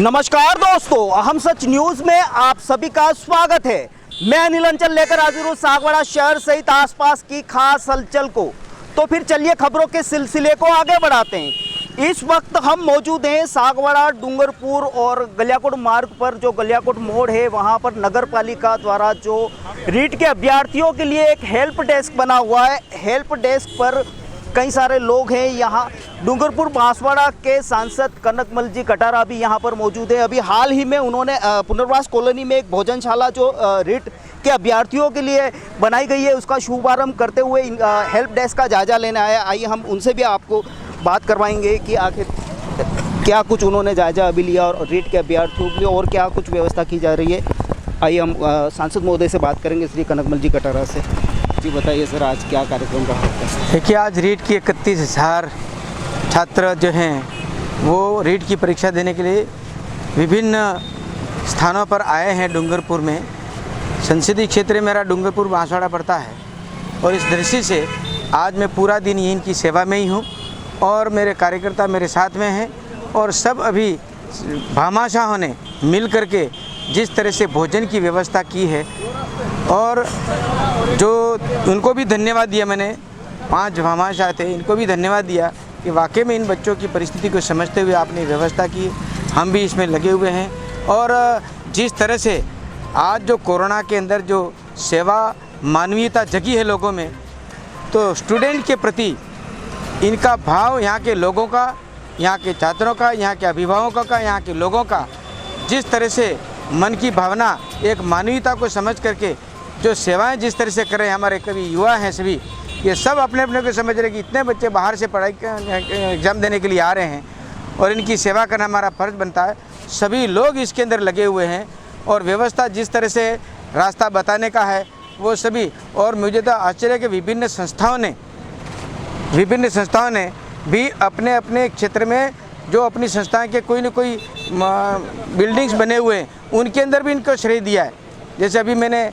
नमस्कार दोस्तों, अहम सच न्यूज में आप सभी का स्वागत है। मैं अनिल अंचल लेकर हाजिर हूँ सागवाड़ा शहर सहित आसपास की खास हलचल को। तो फिर चलिए खबरों के सिलसिले को आगे बढ़ाते हैं। इस वक्त हम मौजूद हैं सागवाड़ा डूंगरपुर और गलियाकोट मार्ग पर। जो गलियाकोट मोड़ है वहाँ पर नगर पालिका द्वारा जो रीट के अभ्यर्थियों के लिए एक हेल्प डेस्क बना हुआ है। हेल्प डेस्क पर कई सारे लोग हैं। यहाँ डूंगरपुर बांसवाड़ा के सांसद कनकमल जी कटारा भी यहाँ पर मौजूद है। अभी हाल ही में उन्होंने पुनर्वास कॉलोनी में एक भोजनशाला जो रीट के अभ्यर्थियों के लिए बनाई गई है उसका शुभारंभ करते हुए हेल्प डेस्क का जायजा लेने आया। आइए हम उनसे भी आपको बात करवाएंगे कि आखिर क्या कुछ उन्होंने जायजा अभी लिया और रीट के अभ्यर्थियों के लिए और क्या कुछ व्यवस्था की जा रही है। आइए हम सांसद महोदय से बात करेंगे, श्री कनकमल जी कटारा से। जी बताइए सर, आज क्या कार्यक्रम रहा है? देखिए, आज रीट की 31,000 छात्र जो हैं वो रीट की परीक्षा देने के लिए विभिन्न स्थानों पर आए हैं। डूंगरपुर में संसदीय क्षेत्र मेरा डूंगरपुर बांसवाड़ा पड़ता है और इस दृष्टि से आज मैं पूरा दिन इनकी सेवा में ही हूँ और मेरे कार्यकर्ता मेरे साथ में हैं। और सब अभी भामाशाहों ने मिल करके जिस तरह से भोजन की व्यवस्था की है और जो उनको भी धन्यवाद दिया, मैंने 5 भामाशाह थे, इनको भी धन्यवाद दिया कि वाकई में इन बच्चों की परिस्थिति को समझते हुए आपने व्यवस्था की। हम भी इसमें लगे हुए हैं और जिस तरह से आज जो कोरोना के अंदर जो सेवा मानवीयता जगी है लोगों में, तो स्टूडेंट के प्रति इनका भाव, यहाँ के लोगों का, यहाँ के छात्रों का, यहाँ के अभिभावकों का, यहाँ के लोगों का जिस तरह से मन की भावना एक मानवीयता को समझ करके जो सेवाएं जिस तरह से कर रहे हैं हमारे कभी युवा हैं, सभी ये सब अपने अपने को समझ रहे हैं कि इतने बच्चे बाहर से पढ़ाई एग्ज़ाम देने के लिए आ रहे हैं और इनकी सेवा करना हमारा फ़र्ज़ बनता है। सभी लोग इसके अंदर लगे हुए हैं और व्यवस्था जिस तरह से रास्ता बताने का है वो सभी। और मुझे तो आश्चर्य कि विभिन्न संस्थाओं ने भी अपने अपने क्षेत्र में जो अपनी संस्थाएं के कोई न कोई बिल्डिंग्स बने हुए हैं उनके अंदर भी इनको श्रेय दिया है। जैसे अभी मैंने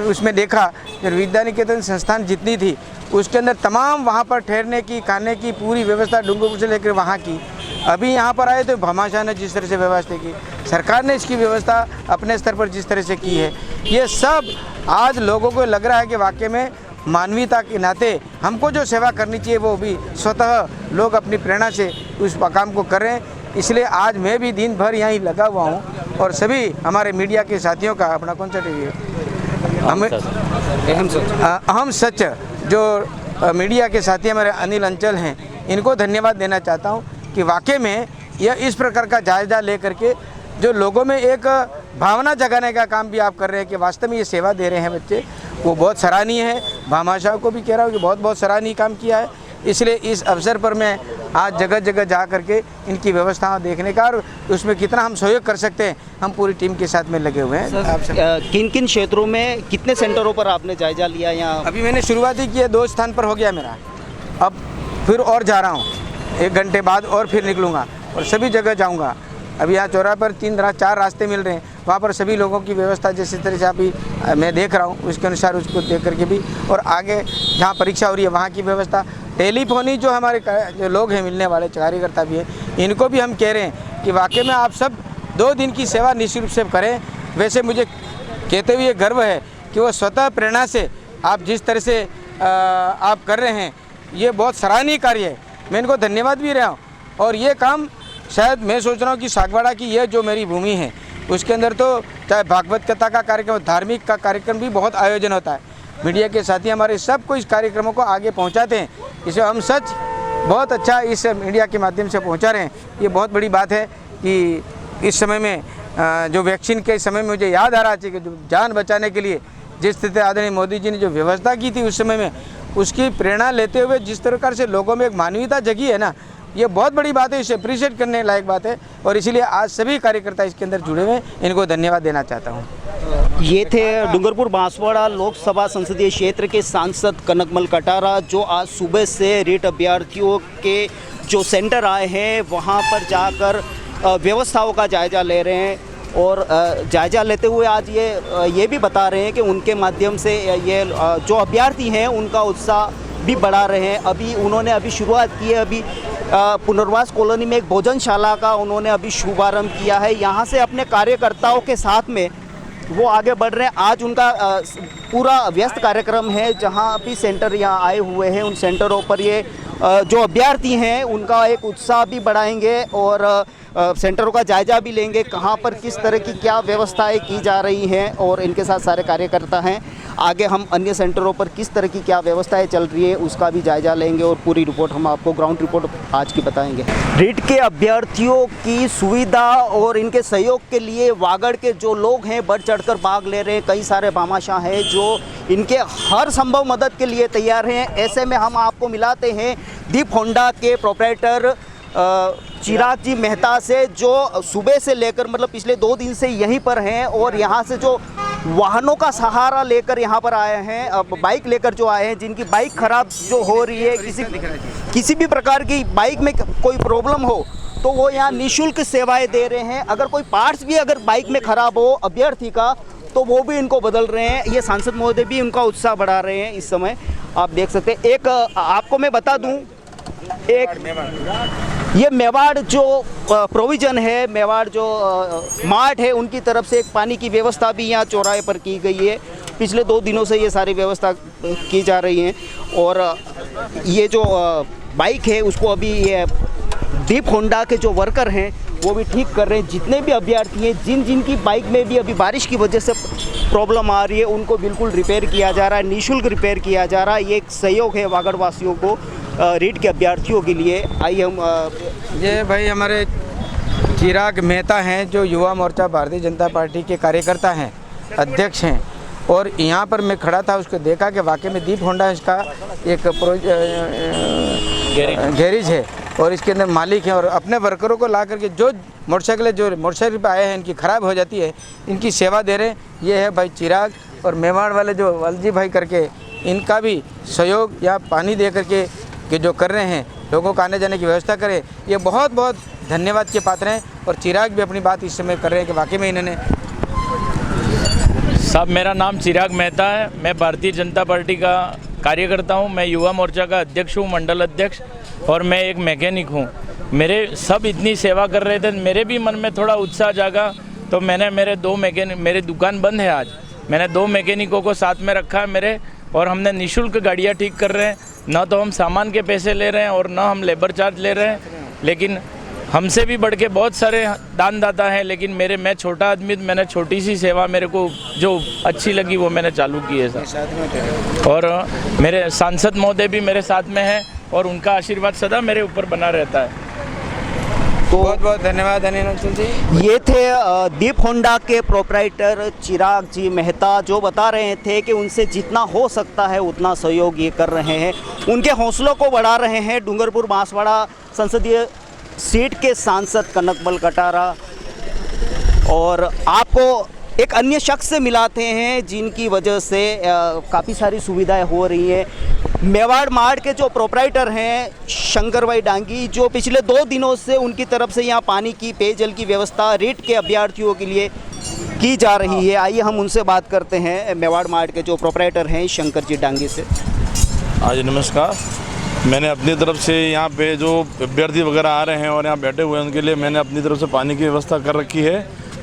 उसमें देखा कि विद्या निकेतन संस्थान जितनी थी उसके अंदर तमाम वहाँ पर ठहरने की, खाने की पूरी व्यवस्था डूंगरपुर से लेकर वहाँ की। अभी यहाँ पर आए तो भामाशाह ने जिस तरह से व्यवस्था की, सरकार ने इसकी व्यवस्था अपने स्तर पर जिस तरह से की है, ये सब आज लोगों को लग रहा है कि वाकई में मानवीयता के नाते हमको जो सेवा करनी चाहिए वो भी स्वतः लोग अपनी प्रेरणा से उस काम को कर रहे हैं। इसलिए आज मैं भी दिन भर यहीं लगा हुआ हूँ और सभी हमारे मीडिया के साथियों का, अपना कौन सा टीवी है, अहम सच जो मीडिया के साथी हमारे अनिल अंचल हैं, इनको धन्यवाद देना चाहता हूँ कि वाकई में यह इस प्रकार का जायजा ले करके जो लोगों में एक भावना जगाने का काम भी आप कर रहे हैं कि वास्तव में ये सेवा दे रहे हैं बच्चे, वो बहुत सराहनीय है। भामाशाह को भी कह रहा हूँ कि बहुत बहुत सराहनीय काम किया है। इसलिए इस अवसर पर मैं आज जगह जगह जा करके इनकी व्यवस्थाएं देखने का और उसमें कितना हम सहयोग कर सकते हैं, हम पूरी टीम के साथ में लगे हुए हैं। किन किन क्षेत्रों में कितने सेंटरों पर आपने जायजा लिया? यहाँ अभी मैंने शुरुआती की है, 2 स्थान पर हो गया मेरा, अब फिर और जा रहा हूँ, 1 घंटे बाद और फिर निकलूँगा और सभी जगह जाऊँगा। अभी यहाँ चौराहे पर 4 रास्ते मिल रहे हैं, वहाँ पर सभी लोगों की व्यवस्था जिस तरह से अभी मैं देख रहा हूँ उसके अनुसार उसको देख करके भी, और आगे जहाँ परीक्षा हो रही है वहाँ की व्यवस्था, टेलीफोनी जो हमारे जो लोग हैं मिलने वाले कार्यकर्ता भी हैं, इनको भी हम कह रहे हैं कि वाकई में आप सब 2 दिन की सेवा निश्चित रूप से करें। वैसे मुझे कहते हुए गर्व है कि वो स्वतः प्रेरणा से आप जिस तरह से आप कर रहे हैं ये बहुत सराहनीय कार्य है। मैं इनको धन्यवाद भी रहा हूँ और ये काम शायद मैं सोच रहा हूँ कि सागवाड़ा की यह जो मेरी भूमि है उसके अंदर तो चाहे भागवत कथा का कार्यक्रम, धार्मिक का कार्यक्रम भी बहुत आयोजन होता है। मीडिया के साथी हमारे सबको इस कार्यक्रमों को आगे पहुंचाते हैं। इसे हम सच बहुत अच्छा इस मीडिया के माध्यम से पहुंचा रहे हैं। ये बहुत बड़ी बात है कि इस समय में जो वैक्सीन के समय में मुझे याद आ रहा है कि जो जान बचाने के लिए जिस स्थिति आदरणीय मोदी जी ने जो व्यवस्था की थी उस समय में, उसकी प्रेरणा लेते हुए जिस प्रकार से लोगों में एक मानवीयता जगी है ना, ये बहुत बड़ी बात है, इसे अप्रिशिएट करने लायक बात है। और इसीलिए आज सभी कार्यकर्ता इसके अंदर जुड़े हुए, इनको धन्यवाद देना चाहता हूँ। ये थे डूंगरपुर बांसवाड़ा लोकसभा संसदीय क्षेत्र के सांसद कनकमल कटारा, जो आज सुबह से रीट अभ्यर्थियों के जो सेंटर आए हैं वहाँ पर जाकर व्यवस्थाओं का जायजा ले रहे हैं। और जायज़ा लेते हुए आज ये भी बता रहे हैं कि उनके माध्यम से ये जो अभ्यर्थी हैं उनका उत्साह भी बढ़ा रहे हैं। अभी उन्होंने शुरुआत की है, अभी पुनर्वास कॉलोनी में एक भोजनशाला का उन्होंने अभी शुभारंभ किया है। यहाँ से अपने कार्यकर्ताओं के साथ में वो आगे बढ़ रहे हैं। आज उनका पूरा व्यस्त कार्यक्रम है, जहाँ भी सेंटर यहाँ आए हुए हैं उन सेंटरों पर ये जो अभ्यर्थी हैं उनका एक उत्साह भी बढ़ाएंगे और सेंटरों का जायज़ा भी लेंगे, कहाँ पर किस तरह की क्या व्यवस्थाएं की जा रही हैं और इनके साथ सारे कार्यकर्ता हैं। आगे हम अन्य सेंटरों पर किस तरह की क्या व्यवस्थाएं चल रही है उसका भी जायज़ा लेंगे और पूरी रिपोर्ट हम आपको ग्राउंड रिपोर्ट आज की बताएंगे। रीट के अभ्यर्थियों की सुविधा और इनके सहयोग के लिए वागड़ के जो लोग हैं बढ़ चढ़कर भाग ले रहे हैं। कई सारे भामाशाह हैं जो इनके हर संभव मदद के लिए तैयार हैं। ऐसे में हम आपको मिलाते हैं दीप होंडा के प्रोप्राइटर चिराग जी मेहता से, जो सुबह से लेकर मतलब पिछले 2 दिन से यहीं पर हैं और यहाँ से जो वाहनों का सहारा लेकर यहाँ पर आए हैं, बाइक लेकर जो आए हैं, जिनकी बाइक ख़राब जो हो रही है, किसी भी प्रकार की बाइक में कोई प्रॉब्लम हो तो वो यहाँ निःशुल्क सेवाएं दे रहे हैं। अगर कोई पार्ट्स भी अगर बाइक में ख़राब हो अभ्यर्थी का तो वो भी इनको बदल रहे हैं। ये सांसद महोदय भी उनका उत्साह बढ़ा रहे हैं। इस समय आप देख सकते हैं। एक आपको मैं बता दूँ, ये मेवाड़ जो प्रोविज़न है, मेवाड़ जो मार्ट है, उनकी तरफ से एक पानी की व्यवस्था भी यहाँ चौराहे पर की गई है। पिछले 2 दिनों से ये सारी व्यवस्था की जा रही है और ये जो बाइक है उसको अभी ये दीप होंडा के जो वर्कर हैं वो भी ठीक कर रहे हैं। जितने भी अभ्यर्थी हैं जिनकी बाइक में भी अभी बारिश की वजह से प्रॉब्लम आ रही है उनको बिल्कुल रिपेयर किया जा रहा है, निःशुल्क रिपेयर किया जा रहा है। ये एक सहयोग है वागड़ वासियों को रीट के अभ्यर्थियों के लिए। आइए हम ये भाई हमारे चिराग मेहता हैं जो युवा मोर्चा भारतीय जनता पार्टी के कार्यकर्ता हैं, अध्यक्ष हैं। और यहाँ पर मैं खड़ा था, उसको देखा कि वाकई में दीप होंडा इसका एक गैरेज है और इसके अंदर मालिक हैं और अपने वर्करों को ला करके जो मोटरसाइकिल पर आए हैं इनकी ख़राब हो जाती है इनकी सेवा दे रहे हैं। ये है भाई चिराग और मेवाड़ वाले जो वालजी भाई करके, इनका भी सहयोग या पानी दे करके कि जो कर रहे हैं लोगों को आने जाने की व्यवस्था करें, ये बहुत बहुत धन्यवाद के पात्र हैं। और चिराग भी अपनी बात इस समय कर रहे हैं कि वाकई में इन्होंने साहब, मेरा नाम चिराग मेहता है, मैं भारतीय जनता पार्टी का कार्यकर्ता हूं। मैं युवा मोर्चा का अध्यक्ष हूं, मंडल अध्यक्ष, और मैं एक मैकेनिक हूं। मेरे सब इतनी सेवा कर रहे थे, मेरे भी मन में थोड़ा उत्साह जागा तो मैंने मेरे दुकान बंद है आज, मैंने 2 मैकेनिकों को साथ में रखा है मेरे, और हमने निःशुल्क गाड़ियाँ ठीक कर रहे हैं। ना तो हम सामान के पैसे ले रहे हैं और ना हम लेबर चार्ज ले रहे हैं, लेकिन हमसे भी बढ़ के बहुत सारे दानदाता हैं। लेकिन मैं छोटा आदमी, मैंने छोटी सी सेवा मेरे को जो अच्छी लगी वो मैंने चालू की है सर। और मेरे सांसद महोदय भी मेरे साथ में हैं और उनका आशीर्वाद सदा मेरे ऊपर बना रहता है। तो बहुत बहुत धन्यवाद अनिल जी। ये थे दीप होंडा के प्रोप्राइटर चिराग जी मेहता, जो बता रहे थे कि उनसे जितना हो सकता है उतना सहयोग ये कर रहे हैं, उनके हौसलों को बढ़ा रहे हैं। डूंगरपुर बांसवाड़ा संसदीय सीट के सांसद कनकमल कटारा। और आपको एक अन्य शख्स से मिलाते हैं जिनकी वजह से काफ़ी सारी सुविधाएं हो रही हैं। मेवाड़ मार्ट के जो प्रोप्राइटर हैं शंकर भाई डांगी, जो पिछले 2 दिनों से उनकी तरफ से यहाँ पानी की, पेयजल की व्यवस्था रीट के अभ्यर्थियों के लिए की जा रही है। आइए हम उनसे बात करते हैं, मेवाड़ मार्ट के जो प्रोप्राइटर हैं शंकर जी डांगी से। आज नमस्कार। मैंने अपनी तरफ से यहाँ पे जो अभ्यर्थी वगैरह आ रहे हैं और यहाँ बैठे हुए हैं उनके लिए मैंने अपनी तरफ से पानी की व्यवस्था कर रखी है,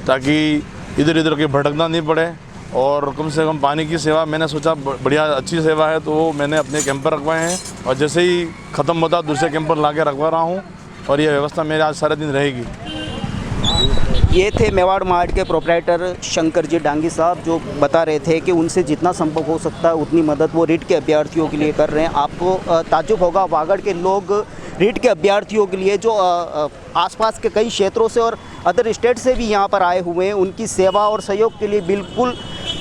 ताकि इधर उधर के भटकना नहीं पड़े। और कम से कम पानी की सेवा मैंने सोचा बढ़िया अच्छी सेवा है तो मैंने अपने कैंपर रखवाए हैं, और जैसे ही ख़त्म होता दूसरे कैंपर ला के रखवा रहा हूँ, और ये व्यवस्था मेरे आज सारे दिन रहेगी। ये थे मेवाड़ मार्ट के प्रोप्राइटर शंकर जी डांगी साहब, जो बता रहे थे कि उनसे जितना संभव हो सकता है उतनी मदद वो रीट के अभ्यर्थियों के लिए कर रहे हैं। आपको ताज्जुब होगा, वागड़ के लोग रीट के अभ्यर्थियों के लिए जो आसपास के कई क्षेत्रों से और अदर स्टेट से भी यहाँ पर आए हुए हैं, उनकी सेवा और सहयोग के लिए बिल्कुल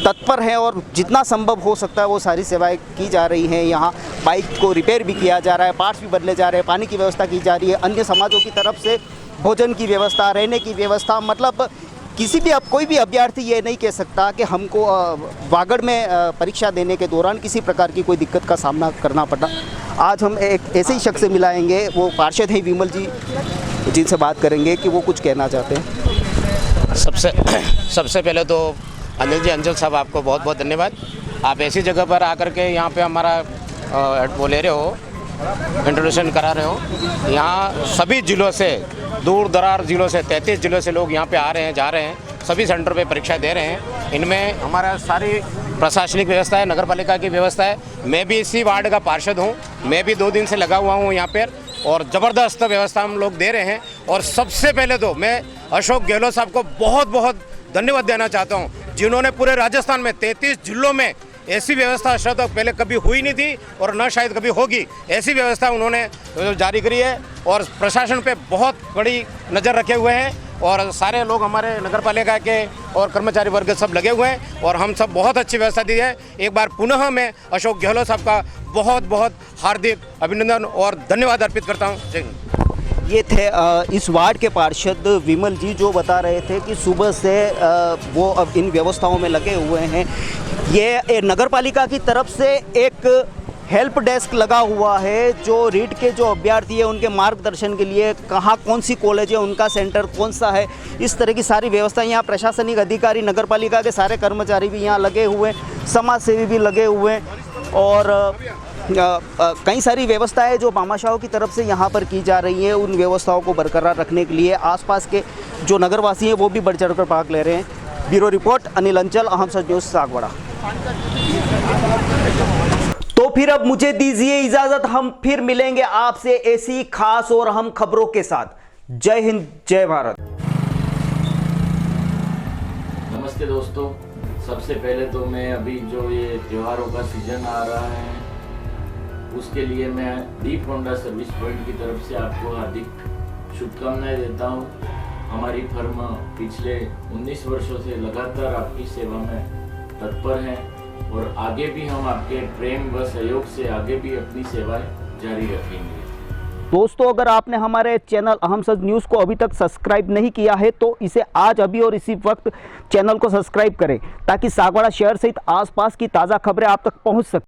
तत्पर हैं और जितना संभव हो सकता है वो सारी सेवाएं की जा रही हैं। यहाँ बाइक को रिपेयर भी किया जा रहा है, पार्ट्स भी बदले जा रहे हैं, पानी की व्यवस्था की जा रही है। अन्य समाजों की तरफ से भोजन की व्यवस्था, रहने की व्यवस्था, मतलब किसी भी कोई भी अभ्यर्थी ये नहीं कह सकता कि हमको वागड़ में परीक्षा देने के दौरान किसी प्रकार की कोई दिक्कत का सामना करना पड़ा। आज हम एक ऐसे ही शख्स से मिलाएंगे, वो पार्षद हैं विमल जी, जिनसे बात करेंगे कि वो कुछ कहना चाहते हैं। सबसे पहले तो अनिल जी, अंजल साहब, आपको बहुत बहुत धन्यवाद। आप ऐसी जगह पर आकर के यहाँ पे हमारा वो ले रहे हो, इंट्रोडक्शन करा रहे हो। यहाँ सभी जिलों से, दूर दरार जिलों से 33 जिलों से लोग यहाँ पे आ रहे हैं, जा रहे हैं, सभी सेंटर पे परीक्षा दे रहे हैं। इनमें हमारा सारी प्रशासनिक व्यवस्था है, नगर पालिका की व्यवस्था है। मैं भी इसी वार्ड का पार्षद हूँ, मैं भी 2 दिन से लगा हुआ हूँ यहाँ पर, और ज़बरदस्त व्यवस्था हम लोग दे रहे हैं। और सबसे पहले तो मैं अशोक गहलोत साहब को बहुत बहुत धन्यवाद देना चाहता हूँ, जिन्होंने पूरे राजस्थान में 33 जिलों में ऐसी व्यवस्था आज तक पहले कभी हुई नहीं थी और न शायद कभी होगी, ऐसी व्यवस्था उन्होंने जारी करी है। और प्रशासन पे बहुत बड़ी नज़र रखे हुए हैं, और सारे लोग हमारे नगर पालिका के और कर्मचारी वर्ग सब लगे हुए हैं, और हम सब बहुत अच्छी व्यवस्था दी है। एक बार पुनः मैं अशोक गहलोत साहब का बहुत बहुत हार्दिक अभिनंदन और धन्यवाद अर्पित करता हूँ। जय हिंद। ये थे इस वार्ड के पार्षद विमल जी, जो बता रहे थे कि सुबह से वो अब इन व्यवस्थाओं में लगे हुए हैं। ये नगर पालिका की तरफ से एक हेल्प डेस्क लगा हुआ है, जो रीट के जो अभ्यर्थी है उनके मार्गदर्शन के लिए, कहाँ कौन सी कॉलेज है, उनका सेंटर कौन सा है, इस तरह की सारी व्यवस्था। यहाँ प्रशासनिक अधिकारी, नगर पालिका के सारे कर्मचारी भी यहाँ लगे हुए हैं, समाज सेवी भी लगे हुए हैं, और कई सारी व्यवस्थाएं जो भामाशाहों की तरफ से यहाँ पर की जा रही है, उन व्यवस्थाओं को बरकरार रखने के लिए आसपास के जो नगरवासी हैं वो भी बढ़ चढ़कर भाग ले रहे हैं। ब्यूरो रिपोर्ट, अनिल अंचल, अहम सच न्यूज़, सागवाड़ा। तो फिर अब मुझे दीजिए इजाजत, हम फिर मिलेंगे आपसे ऐसी खास और अहम खबरों के साथ। जय हिंद, जय भारत। नमस्ते दोस्तों, सबसे पहले तो मैं अभी जो ये त्योहारों का सीजन आ रहा है उसके लिए मैं दीप होंडा सर्विस पॉइंट की तरफ से आपको हार्दिक शुभकामनाएं देता हूं। हमारी फर्म पिछले 19 वर्षों से लगातार आपकी सेवा में तत्पर है, और आगे भी हम आपके प्रेम व सहयोग से आगे भी अपनी सेवाएं जारी रखेंगे। दोस्तों, अगर आपने हमारे चैनल अहम सच न्यूज़ को अभी तक सब्सक्राइब नहीं किया है तो इसे आज अभी और इसी वक्त चैनल को सब्सक्राइब करें, ताकि सागवाड़ा शहर सहित आसपास की ताज़ा खबरें आप तक पहुंच सकें।